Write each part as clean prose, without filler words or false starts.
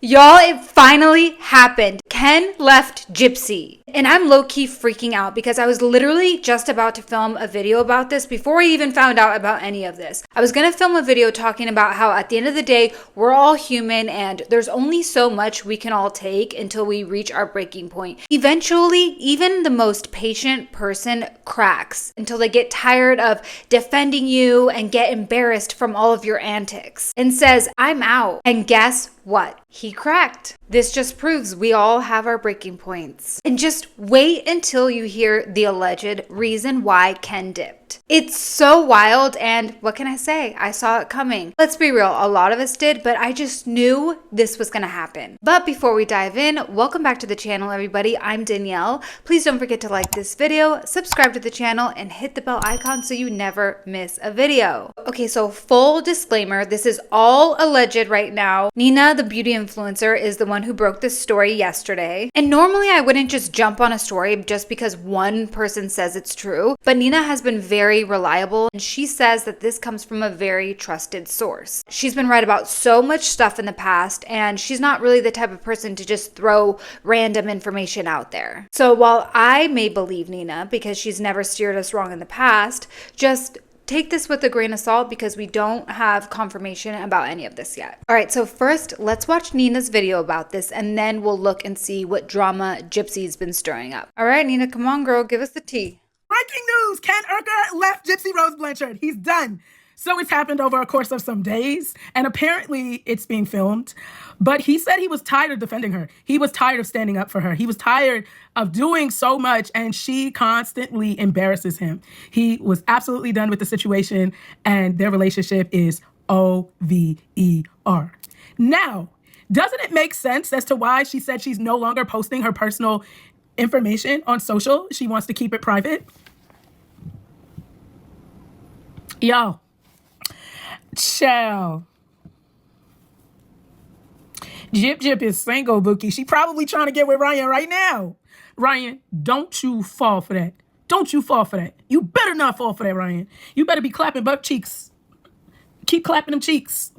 Y'all, it finally happened. Ken left Gypsy. And I'm low-key freaking out because I was literally just about to film a video about this before I even found out about any of this. I was gonna film a video talking about how at the end of the day, we're all human and there's only so much we can all take until we reach our breaking point. Eventually, even the most patient person cracks until they get tired of defending you and get embarrassed from all of your antics and says, I'm out. And guess what? He cracked. This just proves we all have our breaking points. And just wait until you hear the alleged reason why Ken dipped. It's so wild, and what can I say? I saw it coming. Let's be real, a lot of us did, but I just knew this was gonna happen. But before we dive in, welcome back to the channel, everybody. I'm Danielle. Please don't forget to like this video, subscribe to the channel, and hit the bell icon so you never miss a video. Okay, so full disclaimer, this is all alleged right now. Nina, the beauty influencer, is the one who broke this story yesterday. And normally I wouldn't just jump on a story just because one person says it's true, but Nina has been very reliable, and she says that this comes from a very trusted source. She's been right about so much stuff in the past, and she's not really the type of person to just throw random information out there. So while I may believe Nina because she's never steered us wrong in the past, just take this with a grain of salt because we don't have confirmation about any of this yet. All right, so first, let's watch Nina's video about this, and then we'll look and see what drama Gypsy's been stirring up. All right, Nina, come on, girl, give us the tea. Breaking news! Ken Urquhart left Gypsy Rose Blanchard. He's done. So it's happened over a course of some days, and apparently it's being filmed. But he said he was tired of defending her. He was tired of standing up for her. He was tired of doing so much, and she constantly embarrasses him. He was absolutely done with the situation, and their relationship is over. Now, doesn't it make sense as to why she said she's no longer posting her personal information on social? She wants to keep it private. Yo, child. Jip is single, Bookie. She probably trying to get with Ryan right now. Ryan, don't you fall for that. Don't you fall for that. You better not fall for that, Ryan. You better be clapping butt cheeks. Keep clapping them cheeks.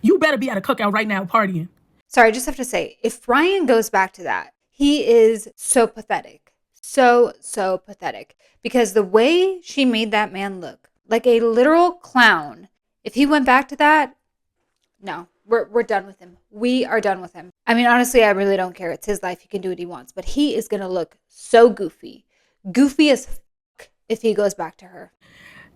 You better be at a cookout right now partying. Sorry, I just have to say, if Ryan goes back to that, he is so pathetic. So pathetic. Because the way she made that man look like a literal clown, if he went back to that, no, we're done with him. We are done with him. I mean, honestly, I really don't care. It's his life. He can do what he wants. But he is going to look so goofy. Goofy as fuck if he goes back to her.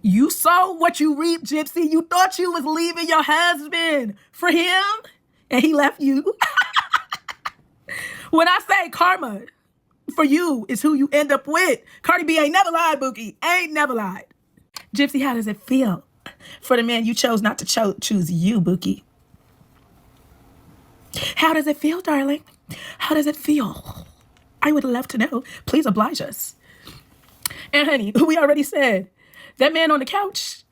You saw what you reaped, Gypsy. You thought you was leaving your husband for him, and he left you. When I say karma for you is who you end up with, Cardi B ain't never lied, Bookie. Ain't never lied. Gypsy, how does it feel for the man you chose not to choose you, Bookie? How does it feel, darling? How does it feel? I would love to know. Please oblige us. And honey, we already said that man on the couch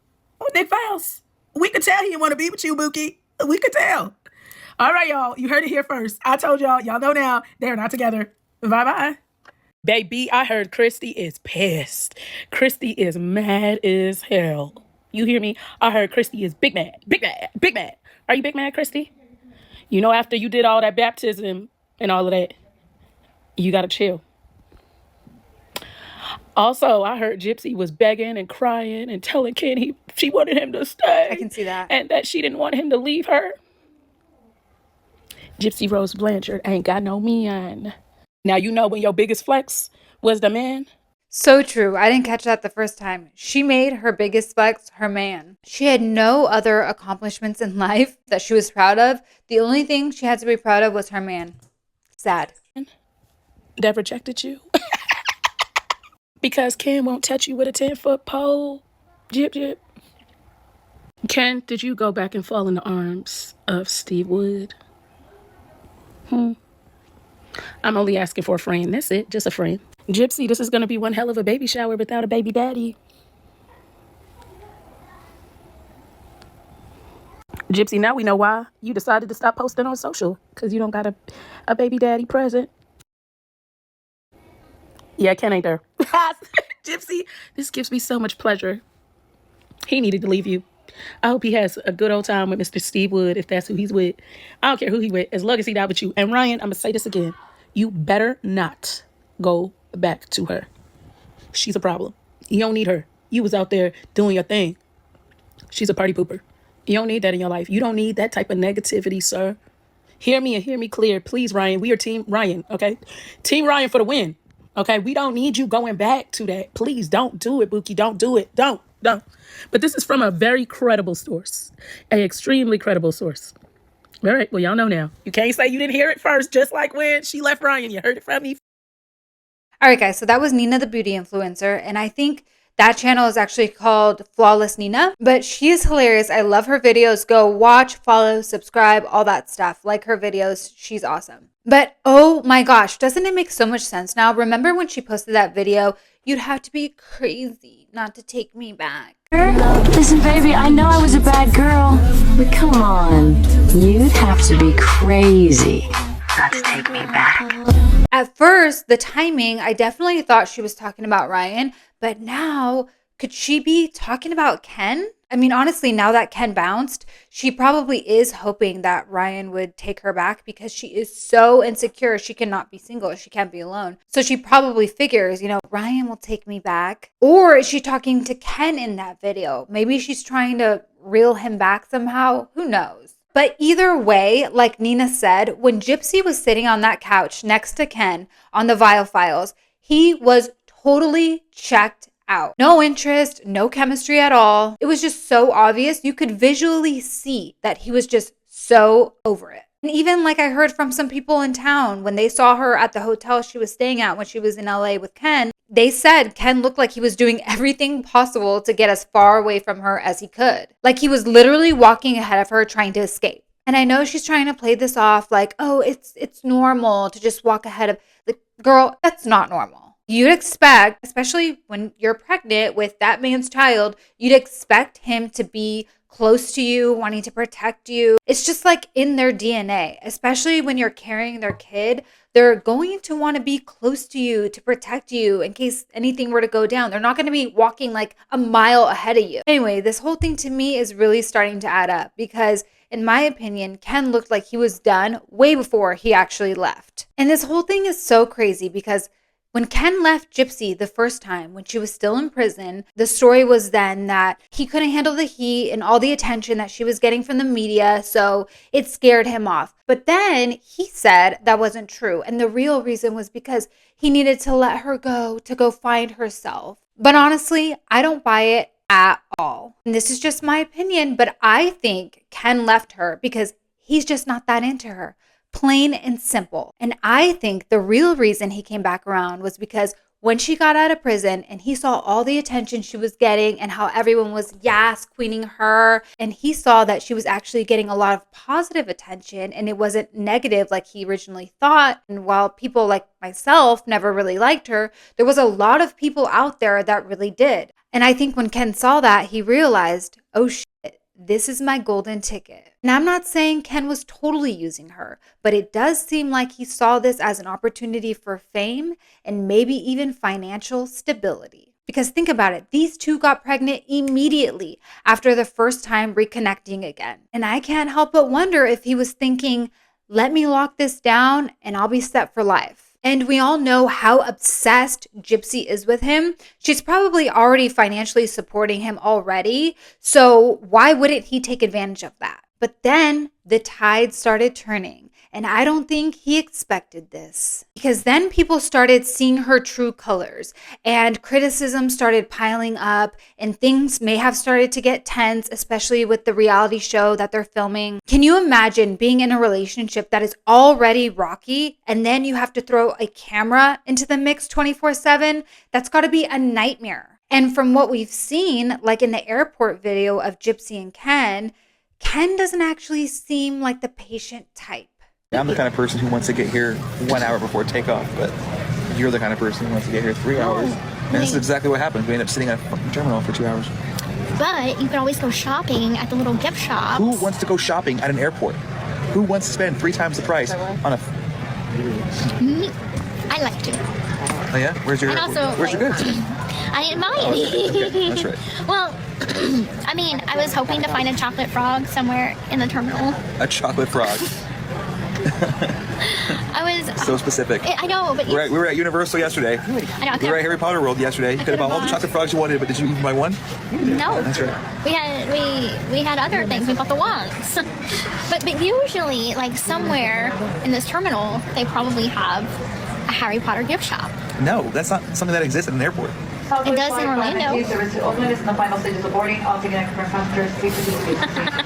with Nick Files. We could tell he didn't want to be with you, Bookie. We could tell. All right, y'all. You heard it here first. I told y'all. Y'all know now. They're not together. Bye-bye. Baby, I heard Christy is pissed. Christy is mad as hell. You hear me? I heard Christy is big mad. Big mad. Big mad. Are you big mad, Christy? You know, after you did all that baptism and all of that, you got to chill. Also, I heard Gypsy was begging and crying and telling Ken she wanted him to stay. I can see that. And that she didn't want him to leave her. Gypsy Rose Blanchard ain't got no man. Now, you know when your biggest flex was the man? So true. I didn't catch that the first time. She made her biggest flex her man. She had no other accomplishments in life that she was proud of. The only thing she had to be proud of was her man. Sad. That rejected you? Because Ken won't touch you with a 10-foot pole. Jip. Ken, did you go back and fall in the arms of Steve Wood? I'm only asking for a friend. That's it. Just a friend. Gypsy, this is going to be one hell of a baby shower without a baby daddy. Gypsy, now we know why you decided to stop posting on social. Because you don't got a baby daddy present. Yeah, Ken ain't there. Gypsy, this gives me so much pleasure. He needed to leave you. I hope he has a good old time with Mr. Steve Wood, if that's who he's with. I don't care who he with, as long as he not with you. And Ryan, I'm going to say this again. You better not go back to her. She's a problem. You don't need her. You was out there doing your thing. She's a party pooper. You don't need that in your life. You don't need that type of negativity, sir. Hear me and hear me clear. Please, Ryan. We are Team Ryan, okay? Team Ryan for the win, okay? We don't need you going back to that. Please don't do it, Bookie. Don't do it. Don't. But this is from a very credible source, an extremely credible source. All right, well, y'all know now. You can't say you didn't hear it first, just like when she left Ryan. You heard it from me. All right, guys, so that was Nina the beauty influencer, and I think that channel is actually called Flawless Nina, but she is hilarious. I love her videos. Go watch, follow, subscribe, all that stuff. Like her videos. She's awesome. But oh my gosh, doesn't it make so much sense now? Remember when she posted that video? You'd have to be crazy not to take me back. Listen, baby, I know I was a bad girl, but come on. You'd have to be crazy not to take me back. At first, the timing, I definitely thought she was talking about Ryan, but now, could she be talking about Ken? I mean, honestly, now that Ken bounced, she probably is hoping that Ryan would take her back because she is so insecure. She cannot be single. She can't be alone. So she probably figures, Ryan will take me back. Or is she talking to Ken in that video? Maybe she's trying to reel him back somehow. Who knows? But either way, like Nina said, when Gypsy was sitting on that couch next to Ken on the Vile Files, he was totally checked out. No interest, no chemistry at all. It was just so obvious. You could visually see that he was just so over it. And even like I heard from some people in town when they saw her at the hotel she was staying at when she was in LA with Ken, they said Ken looked like he was doing everything possible to get as far away from her as he could. Like he was literally walking ahead of her trying to escape. And I know she's trying to play this off like, oh, it's normal to just walk ahead of the girl. That's not normal. You'd expect, especially when you're pregnant with that man's child, you'd expect him to be close to you, wanting to protect you. It's just like in their DNA, especially when you're carrying their kid. They're going to want to be close to you to protect you in case anything were to go down. They're not going to be walking like a mile ahead of you. Anyway, this whole thing to me is really starting to add up because in my opinion, Ken looked like he was done way before he actually left. And this whole thing is so crazy because when Ken left Gypsy the first time, when she was still in prison, the story was then that he couldn't handle the heat and all the attention that she was getting from the media, so it scared him off. But then he said that wasn't true, and the real reason was because he needed to let her go to go find herself. But honestly, I don't buy it at all. And this is just my opinion, but I think Ken left her because he's just not that into her. Plain and simple. And I think the real reason he came back around was because when she got out of prison and he saw all the attention she was getting and how everyone was queening her, and he saw that she was actually getting a lot of positive attention and it wasn't negative like he originally thought. And while people like myself never really liked her, there was a lot of people out there that really did. And I think when Ken saw that, he realized, oh shit, this is my golden ticket. And I'm not saying Ken was totally using her, but it does seem like he saw this as an opportunity for fame and maybe even financial stability. Because think about it, these two got pregnant immediately after the first time reconnecting again. And I can't help but wonder if he was thinking, let me lock this down and I'll be set for life. And we all know how obsessed Gypsy is with him. She's probably already financially supporting him already. So why wouldn't he take advantage of that? But then the tide started turning. And I don't think he expected this. Because then people started seeing her true colors. And criticism started piling up. And things may have started to get tense, especially with the reality show that they're filming. Can you imagine being in a relationship that is already rocky, and then you have to throw a camera into the mix 24/7? That's got to be a nightmare. And from what we've seen, like in the airport video of Gypsy and Ken doesn't actually seem like the patient type. I'm the kind of person who wants to get here 1 hour before takeoff, but you're the kind of person who wants to get here 3 hours. And this is exactly what happened. We ended up sitting at a fucking terminal for 2 hours. But you can always go shopping at the little gift shops. Who wants to go shopping at an airport? Who wants to spend 3 times the price on a... Me, I like to. Oh yeah? Where's your goods? I didn't buy any. Okay, that's right. Well, I mean, I was hoping to find a chocolate frog somewhere in the terminal. A chocolate frog. I was So specific. I know, but We were at Universal yesterday. I know. I We were at Harry Potter World yesterday. You could have bought all the chocolate frogs you wanted, but did you even buy one? No, That's right. we had other things. We bought the wands, but usually, like somewhere in this terminal, they probably have a Harry Potter gift shop. No, that's not something that exists at an airport. It does in Orlando.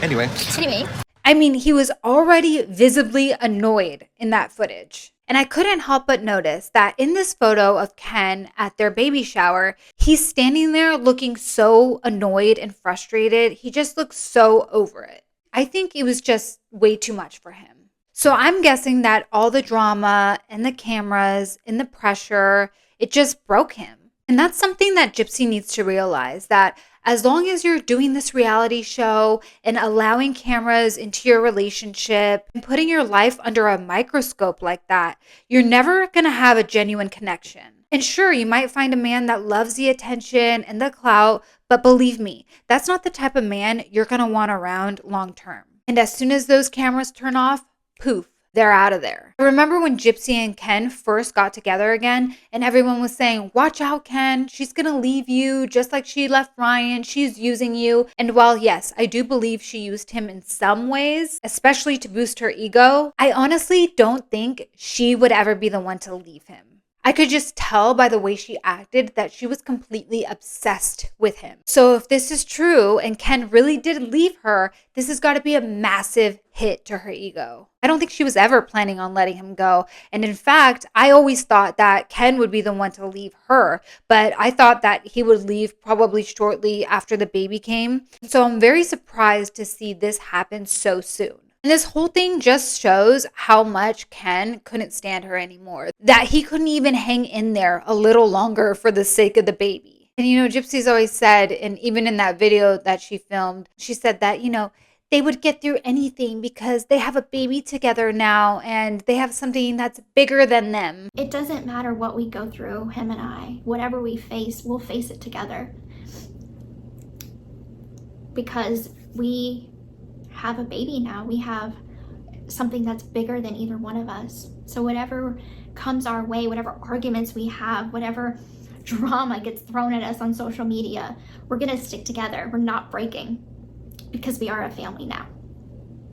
Anyway, Anyway, I mean, he was already visibly annoyed in that footage. And I couldn't help but notice that in this photo of Ken at their baby shower, he's standing there looking so annoyed and frustrated. He just looks so over it. I think it was just way too much for him. So I'm guessing that all the drama and the cameras and the pressure, it just broke him. And that's something that Gypsy needs to realize, that as long as you're doing this reality show and allowing cameras into your relationship and putting your life under a microscope like that, you're never going to have a genuine connection. And sure, you might find a man that loves the attention and the clout, but believe me, that's not the type of man you're going to want around long term. And as soon as those cameras turn off, poof, they're out of there. I remember when Gypsy and Ken first got together again, and everyone was saying, watch out, Ken, she's gonna leave you just like she left Ryan, she's using you. And while yes, I do believe she used him in some ways, especially to boost her ego, I honestly don't think she would ever be the one to leave him. I could just tell by the way she acted that she was completely obsessed with him. So if this is true and Ken really did leave her, this has got to be a massive hit to her ego. I don't think she was ever planning on letting him go. And in fact, I always thought that Ken would be the one to leave her, but I thought that he would leave probably shortly after the baby came. So I'm very surprised to see this happen so soon. And this whole thing just shows how much Ken couldn't stand her anymore, that he couldn't even hang in there a little longer for the sake of the baby. And Gypsy's always said, and even in that video that she filmed, she said that, they would get through anything because they have a baby together now and they have something that's bigger than them. it doesn't matter what we go through, him and I. Whatever we face, we'll face it together. Because we have a baby now. We have something that's bigger than either one of us. So whatever comes our way, whatever arguments we have, whatever drama gets thrown at us on social media, we're gonna stick together. We're not breaking because we are a family now.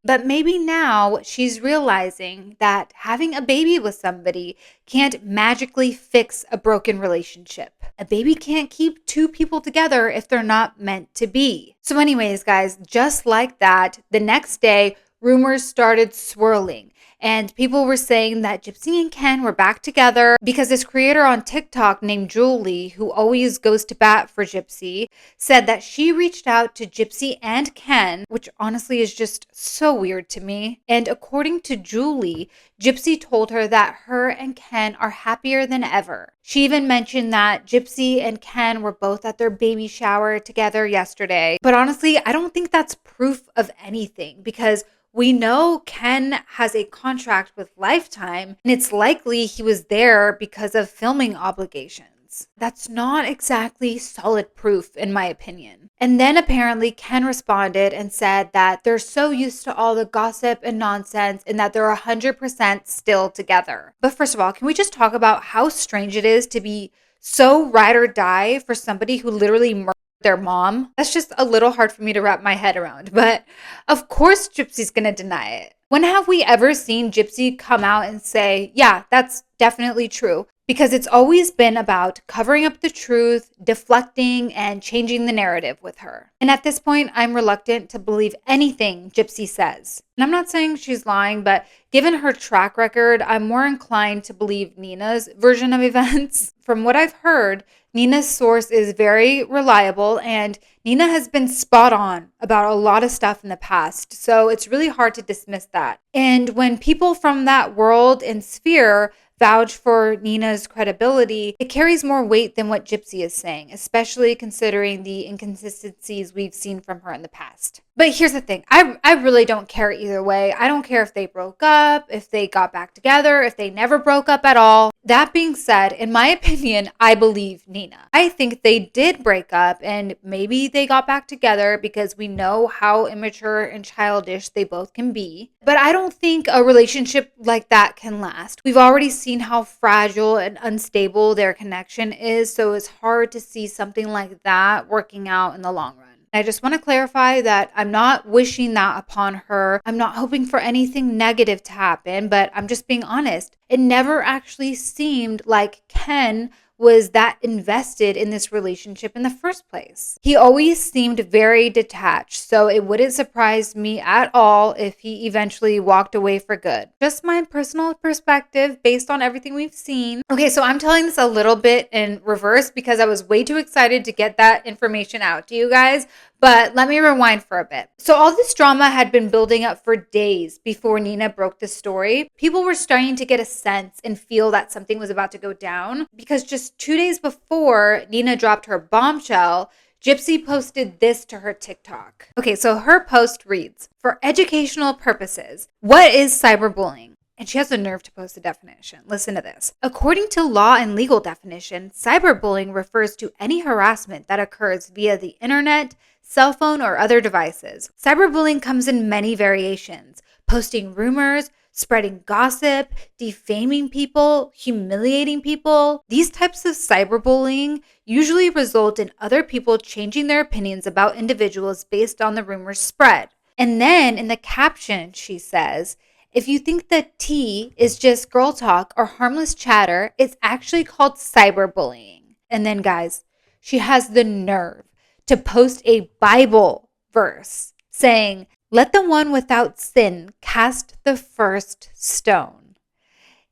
But maybe now she's realizing that having a baby with somebody can't magically fix a broken relationship. A baby can't keep two people together if they're not meant to be. So anyways, guys, just like that, the next day, rumors started swirling. And people were saying that Gypsy and Ken were back together because this creator on TikTok named Julie, who always goes to bat for Gypsy, said that she reached out to Gypsy and Ken, which honestly is just so weird to me. And according to Julie, Gypsy told her that her and Ken are happier than ever. She even mentioned that Gypsy and Ken were both at their baby shower together yesterday. But honestly, I don't think that's proof of anything because we know Ken has a contract with Lifetime, and it's likely he was there because of filming obligations. That's not exactly solid proof, in my opinion. And then apparently Ken responded and said that they're so used to all the gossip and nonsense and that they're 100% still together. But first of all, can we just talk about how strange it is to be so ride or die for somebody who literally murdered their mom? That's just a little hard for me to wrap my head around, but of course Gypsy's gonna deny it. When have we ever seen Gypsy come out and say, yeah, that's definitely true? Because it's always been about covering up the truth, deflecting, and changing the narrative with her. And at this point, I'm reluctant to believe anything Gypsy says. And I'm not saying she's lying, but given her track record, I'm more inclined to believe Nina's version of events. From what I've heard, Nina's source is very reliable, and Nina has been spot on about a lot of stuff in the past. So it's really hard to dismiss that. And when people from that world and sphere vouch for Nina's credibility, it carries more weight than what Gypsy is saying, especially considering the inconsistencies we've seen from her in the past. But here's the thing. I really don't care either way. I don't care if they broke up, if they got back together, if they never broke up at all. That being said, in my opinion, I believe Nina. I think they did break up and maybe they got back together because we know how immature and childish they both can be. But I don't think a relationship like that can last. We've already seen how fragile and unstable their connection is, so it's hard to see something like that working out in the long run. I just want to clarify that I'm not wishing that upon her. I'm not hoping for anything negative to happen, but I'm just being honest. It never actually seemed like Ken was that invested in this relationship in the first place. He always seemed very detached, so it wouldn't surprise me at all if he eventually walked away for good. Just my personal perspective based on everything we've seen. Okay, so I'm telling this a little bit in reverse because I was way too excited to get that information out to you guys. But let me rewind for a bit. So all this drama had been building up for days before Nina broke the story. People were starting to get a sense and feel that something was about to go down because just 2 days before Nina dropped her bombshell, Gypsy posted this to her TikTok. Okay, so her post reads, "For educational purposes, what is cyberbullying?" And she has the nerve to post a definition. Listen to this. According to law and legal definition, cyberbullying refers to any harassment that occurs via the internet, cell phone, or other devices. Cyberbullying comes in many variations: posting rumors, spreading gossip, defaming people, humiliating people. These types of cyberbullying usually result in other people changing their opinions about individuals based on the rumors spread. And then in the caption, she says, "If you think that tea is just girl talk or harmless chatter, it's actually called cyberbullying." And then, guys, she has the nerve to post a Bible verse saying, "Let the one without sin cast the first stone."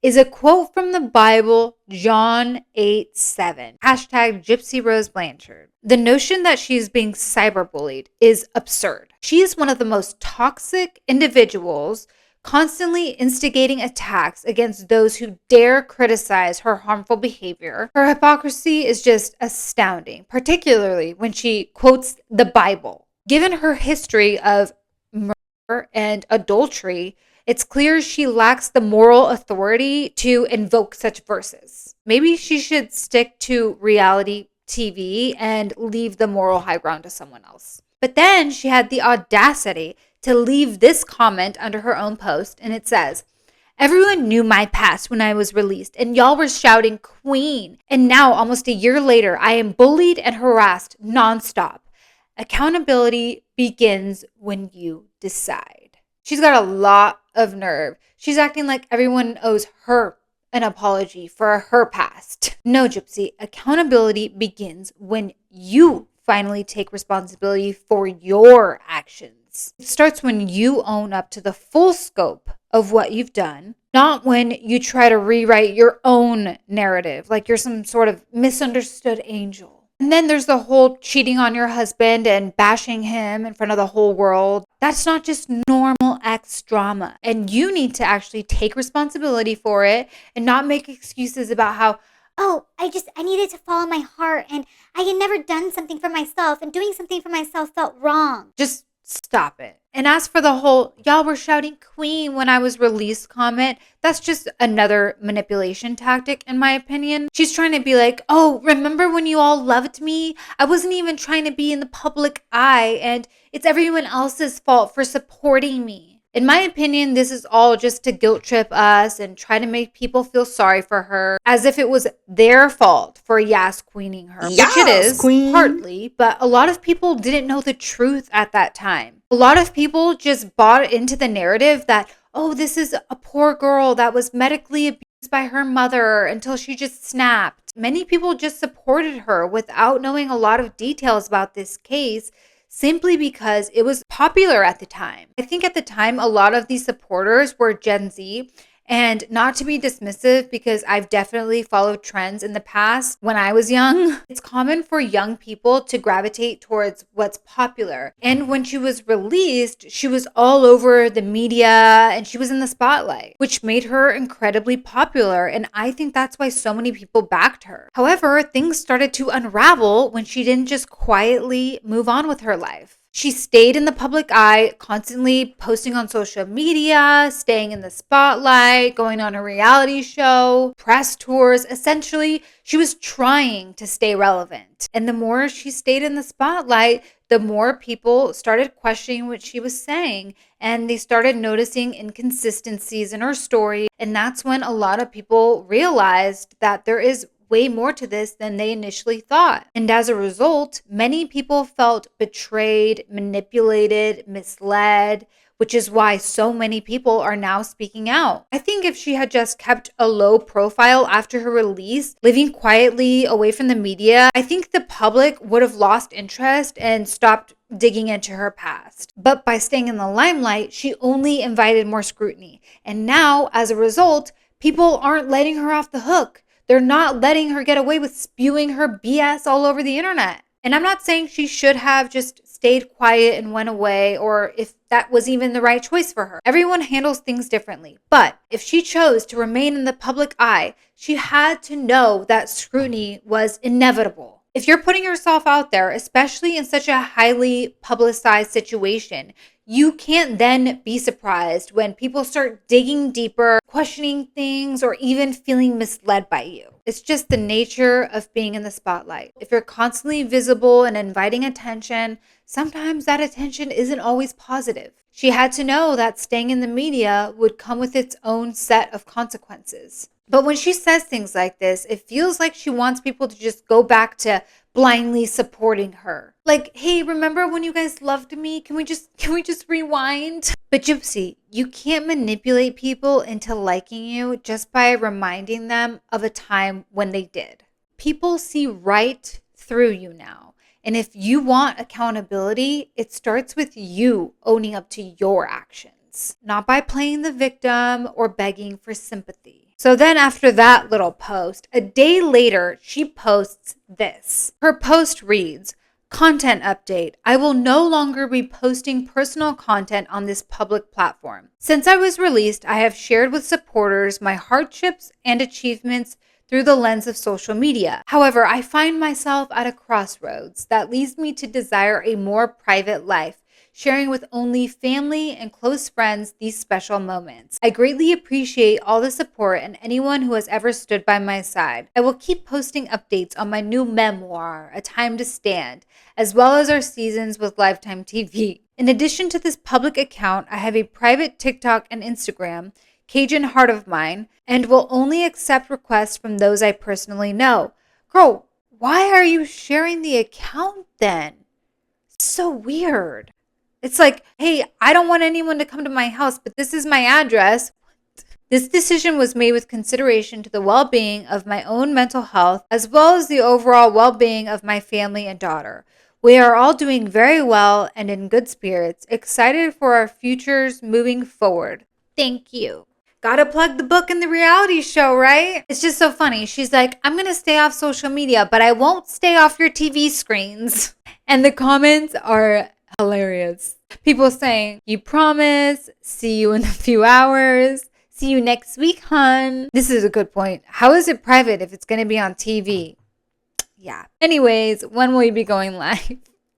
Is a quote from the Bible, John 8:7. Hashtag Gypsy Rose Blanchard. The notion that she's being cyberbullied is absurd. She is one of the most toxic individuals, constantly instigating attacks against those who dare criticize her harmful behavior. Her hypocrisy is just astounding, particularly when she quotes the Bible. Given her history of murder and adultery, it's clear she lacks the moral authority to invoke such verses. Maybe she should stick to reality TV and leave the moral high ground to someone else. But then she had the audacity to leave this comment under her own post, and it says, "Everyone knew my past when I was released, and y'all were shouting queen. And now, almost a year later, I am bullied and harassed nonstop. Accountability begins when you decide." She's got a lot of nerve. She's acting like everyone owes her an apology for her past. No, Gypsy, accountability begins when you finally take responsibility for your actions. It starts when you own up to the full scope of what you've done, not when you try to rewrite your own narrative like you're some sort of misunderstood angel. And then there's the whole cheating on your husband and bashing him in front of the whole world. That's not just normal ex drama. And you need to actually take responsibility for it and not make excuses about how, "Oh, I needed to follow my heart and I had never done something for myself and doing something for myself felt wrong." just stop it. And as for the whole, "y'all were shouting queen when I was released" comment, that's just another manipulation tactic, in my opinion. She's trying to be like, "Oh, remember when you all loved me? I wasn't even trying to be in the public eye, and it's everyone else's fault for supporting me." In my opinion, this is all just to guilt trip us and try to make people feel sorry for her, as if it was their fault for queening her, which it is, partly, but a lot of people didn't know the truth at that time. A lot of people just bought into the narrative that, oh, this is a poor girl that was medically abused by her mother until she just snapped. Many people just supported her without knowing a lot of details about this case, simply because it was popular at the time. I think at the time, a lot of these supporters were Gen Z. And not to be dismissive, because I've definitely followed trends in the past when I was young. It's common for young people to gravitate towards what's popular. And when she was released, she was all over the media and she was in the spotlight, which made her incredibly popular. And I think that's why so many people backed her. However, things started to unravel when she didn't just quietly move on with her life. She stayed in the public eye, constantly posting on social media, staying in the spotlight, going on a reality show, press tours. Essentially, she was trying to stay relevant. And the more she stayed in the spotlight, the more people started questioning what she was saying. And they started noticing inconsistencies in her story. And that's when a lot of people realized that there is way more to this than they initially thought. And as a result, many people felt betrayed, manipulated, misled, which is why so many people are now speaking out. I think if she had just kept a low profile after her release, living quietly away from the media, I think the public would have lost interest and stopped digging into her past. But by staying in the limelight, she only invited more scrutiny. And now, as a result, people aren't letting her off the hook. They're not letting her get away with spewing her BS all over the internet. And I'm not saying she should have just stayed quiet and went away, or if that was even the right choice for her. Everyone handles things differently. But if she chose to remain in the public eye, she had to know that scrutiny was inevitable. If you're putting yourself out there, especially in such a highly publicized situation, you can't then be surprised when people start digging deeper, questioning things, or even feeling misled by you. It's just the nature of being in the spotlight. If you're constantly visible and inviting attention, sometimes that attention isn't always positive. She had to know that staying in the media would come with its own set of consequences. But when she says things like this, it feels like she wants people to just go back to blindly supporting her. Like, hey, remember when you guys loved me? Can we just rewind? But Gypsy, you can't manipulate people into liking you just by reminding them of a time when they did. People see right through you now. And if you want accountability, it starts with you owning up to your actions, not by playing the victim or begging for sympathy. So then after that little post, a day later, she posts this. Her post reads, "Content update. I will no longer be posting personal content on this public platform. Since I was released, I have shared with supporters my hardships and achievements through the lens of social media. However, I find myself at a crossroads that leads me to desire a more private life, sharing with only family and close friends these special moments. I greatly appreciate all the support and anyone who has ever stood by my side. I will keep posting updates on my new memoir, A Time to Stand, as well as our seasons with Lifetime TV. In addition to this public account, I have a private TikTok and Instagram, Cajun Heart of Mine, and will only accept requests from those I personally know." Girl, why are you sharing the account then? So weird. It's like, hey, I don't want anyone to come to my house, but this is my address. This decision was made with consideration to the well-being of my own mental health, as well as the overall well-being of my family and daughter. We are all doing very well and in good spirits, excited for our futures moving forward. Thank you. Gotta plug the book and the reality show, right? It's just so funny. She's like, I'm gonna stay off social media, but I won't stay off your TV screens. And the comments are hilarious. People saying, "You promise, see you in a few hours, see you next week, hun." This is a good point. How is it private if it's going to be on TV? Yeah. Anyways, when will you be going live?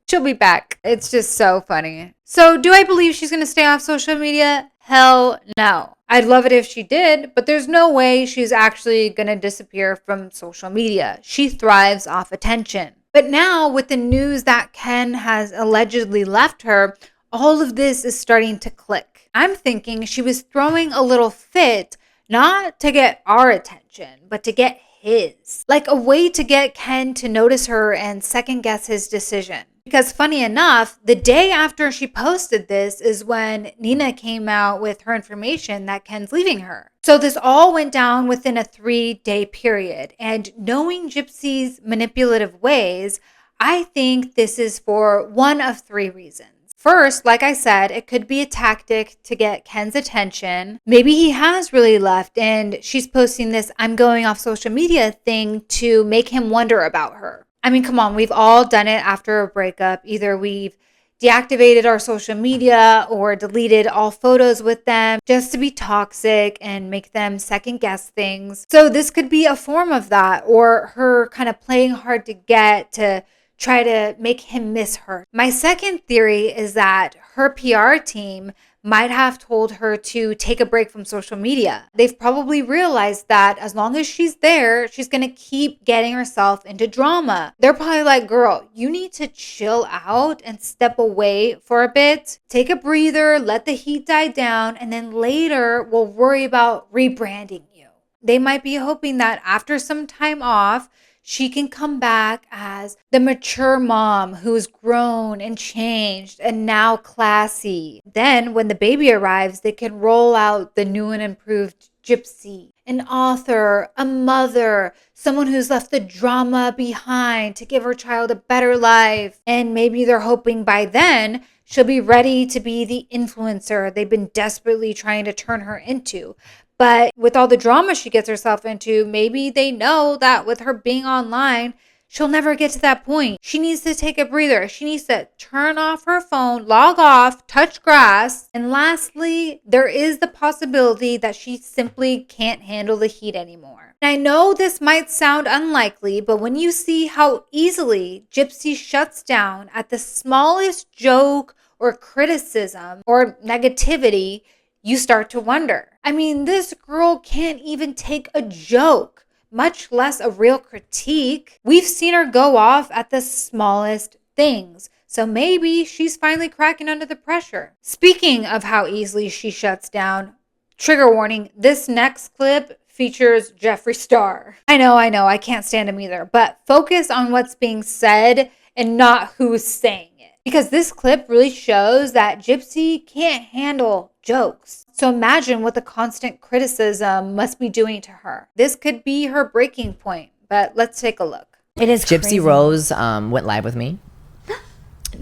She'll be back. It's just so funny. So do I believe she's going to stay off social media? Hell no. I'd love it if she did, but there's no way she's actually going to disappear from social media. She thrives off attention. But now with the news that Ken has allegedly left her, all of this is starting to click. I'm thinking she was throwing a little fit, not to get our attention, but to get his. Like a way to get Ken to notice her and second guess his decision. Because funny enough, the day after she posted this is when Nina came out with her information that Ken's leaving her. So this all went down within a 3-day period. And knowing Gypsy's manipulative ways, I think this is for one of 3 reasons. First, like I said, it could be a tactic to get Ken's attention. Maybe he has really left and she's posting this "I'm going off social media" thing to make him wonder about her. I mean, come on, we've all done it after a breakup. Either we've deactivated our social media or deleted all photos with them just to be toxic and make them second guess things. So this could be a form of that, or her kind of playing hard to get to try to make him miss her. My second theory is that her PR team might have told her to take a break from social media. They've probably realized that as long as she's there, she's gonna keep getting herself into drama. They're probably like, girl, you need to chill out and step away for a bit. Take a breather, let the heat die down, and then later we'll worry about rebranding you. They might be hoping that after some time off, she can come back as the mature mom who's grown and changed and now classy. Then when the baby arrives, they can roll out the new and improved Gypsy, an author, a mother, someone who's left the drama behind to give her child a better life. And maybe they're hoping by then she'll be ready to be the influencer they've been desperately trying to turn her into. But with all the drama she gets herself into, maybe they know that with her being online, she'll never get to that point. She needs to take a breather. She needs to turn off her phone, log off, touch grass. And lastly, there is the possibility that she simply can't handle the heat anymore. And I know this might sound unlikely, but when you see how easily Gypsy shuts down at the smallest joke or criticism or negativity, you start to wonder. I mean, this girl can't even take a joke, much less a real critique. We've seen her go off at the smallest things. So maybe she's finally cracking under the pressure. Speaking of how easily she shuts down, trigger warning, this next clip features Jeffree Star. I know, I can't stand him either, but focus on what's being said and not who's saying it. Because this clip really shows that Gypsy can't handle jokes. So imagine what the constant criticism must be doing to her. This could be her breaking point, but let's take a look. It is Gypsy crazy. Rose went live with me.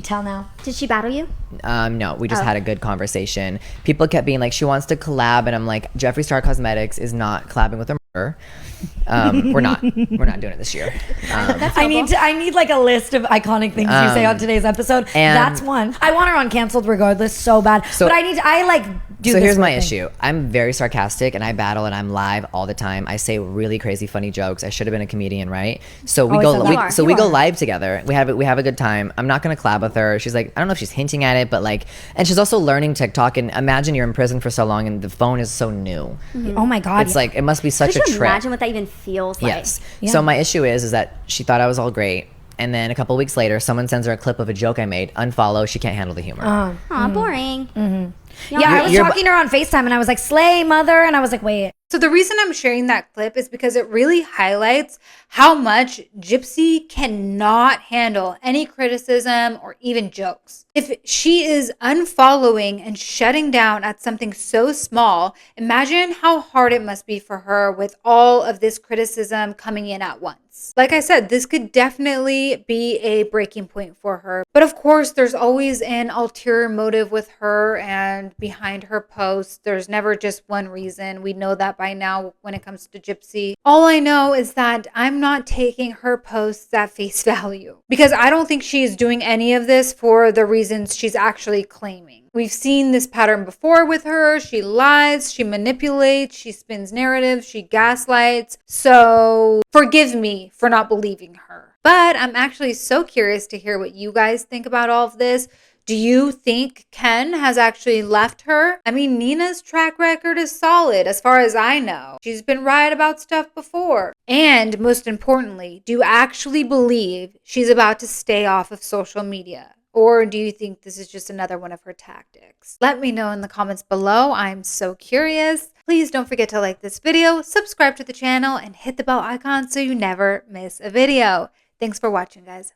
Tell now. Did she battle you? No, we just had a good conversation. People kept being like, she wants to collab, and I'm like, Jeffree Star Cosmetics is not collabing with a murderer. We're not doing it this year. I need like a list of iconic things you say on today's episode. and- That's one. I want her on canceled regardless so bad. So- but I like do So this here's my whole thing. issue. I'm very sarcastic, and I battle, and I'm live all the time. I say really crazy, funny jokes. I should have been a comedian, right? So we Always said that. go, You we go are. live together. We have a good time. I'm not gonna collab with her. She's like, I don't know if she's hinting at it, but like, and she's also learning TikTok. And imagine you're in prison for so long, and the phone is so new. Oh my god. It's like it must be such Could a you trip. imagine what that even feels like? Yes. So my issue is that she thought I was all great. And then a couple weeks later, someone sends her a clip of a joke I made. Unfollow. She can't handle the humor. Aw, boring. Yeah, I was talking to her on FaceTime and I was like, slay, mother. And I was like, wait. So the reason I'm sharing that clip is because it really highlights how much Gypsy cannot handle any criticism or even jokes. If she is unfollowing and shutting down at something so small, imagine how hard it must be for her with all of this criticism coming in at once. Like I said, this could definitely be a breaking point for her. But of course, there's always an ulterior motive with her and behind her posts. There's never just one reason. We know that by now when it comes to Gypsy. All I know is that I'm not taking her posts at face value because I don't think she is doing any of this for the reasons she's actually claiming. We've seen this pattern before with her. She lies, she manipulates, she spins narratives, she gaslights. So forgive me for not believing her. But I'm actually so curious to hear what you guys think about all of this. Do you think Ken has actually left her? I mean, Nina's track record is solid as far as I know. She's been right about stuff before. And most importantly, do you actually believe she's about to stay off of social media? Or do you think this is just another one of her tactics? Let me know in the comments below. I'm so curious. Please don't forget to like this video, subscribe to the channel, and hit the bell icon so you never miss a video. Thanks for watching, guys.